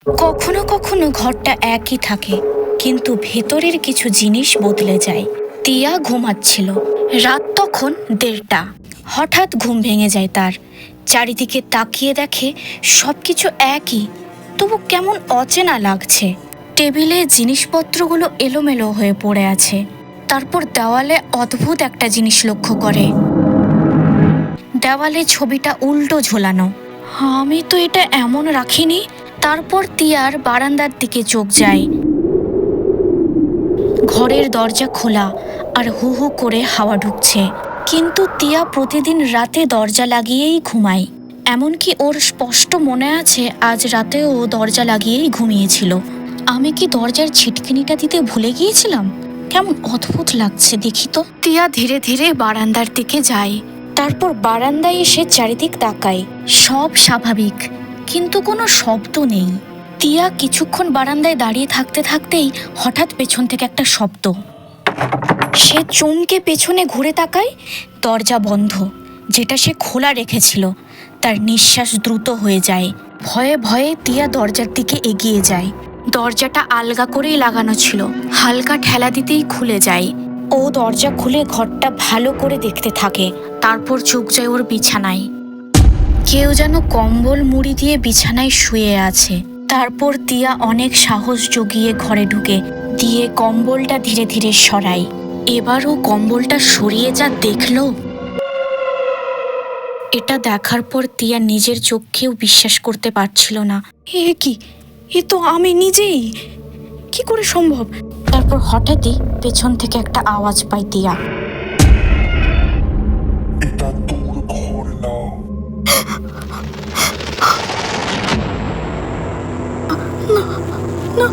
কখনো কখনো ঘরটা একই থাকে, কিন্তু ভেতরের কিছু জিনিস বদলে যায়। তিয়া ঘুমাচ্ছিল। রাত তখন 1:30। হঠাৎ ঘুম ভেঙে যায় তার। চারিদিকে তাকিয়ে দেখে সবকিছু একই, তবু কেমন অচেনা লাগছে। টেবিলে জিনিসপত্রগুলো এলোমেলো হয়ে পড়ে আছে। তারপর দেওয়ালে অদ্ভুত একটা জিনিস লক্ষ্য করে। দেওয়ালে ছবিটা উল্টো ঝোলানো। আমি তো এটা এমন রাখিনি। তারপর তিয়ার বারান্দার দিকে চোখ যায়। ঘরের দরজা খোলা আর হু হু করে হাওয়া ঢুকছে। কিন্তু তিয়া প্রতিদিন রাতে দরজা লাগিয়েই ঘুমায়। এমনকি ওর স্পষ্ট মনে আছে আজ রাতেও ও দরজা লাগিয়েই ঘুমিয়েছিল। আমি কি দরজার ছিটকিনিটা দিতে ভুলে গিয়েছিলাম? কেমন অদ্ভুত লাগছে দেখি তো। তিয়া ধীরে ধীরে বারান্দার দিকে যায়। তারপর বারান্দায় এসে চারিদিক তাকায়। সব স্বাভাবিক, কিন্তু কোনো শব্দ নেই। তিয়া কিছুক্ষণ বারান্দায় দাঁড়িয়ে থাকতে থাকতেই হঠাৎ পেছন থেকে একটা শব্দ। সে চমকে পেছনে ঘুরে তাকায়। দরজা বন্ধ, যেটা সে খোলা রেখেছিল। তার নিঃশ্বাস দ্রুত হয়ে যায়। ভয়ে ভয়ে তিয়া দরজার দিকে এগিয়ে যায়। দরজাটা আলগা করেই লাগানো ছিল, হালকা ঠেলা দিতেই খুলে যায়। ও দরজা খুলে ঘরটা ভালো করে দেখতে থাকে। তারপর চোখ যায় ওর বিছানায়। কেউ যেন কম্বল মুড়ি দিয়ে বিছানায় শুয়ে আছে। তারপর তিয়া অনেক সাহস জুগিয়ে ঘরে ঢুকে দিয়ে কম্বলটা ধীরে ধীরে সরায়। এবারও কম্বলটা সরিয়ে যা দেখলো, এটা দেখার পর তিয়া নিজের চোখকেও বিশ্বাস করতে পারছিল না। এ কি, এ তো আমি নিজেই! কি করে সম্ভব? তারপর হঠাৎই পেছন থেকে একটা আওয়াজ পায় তিয়া। এটা তোর ঘর না। না,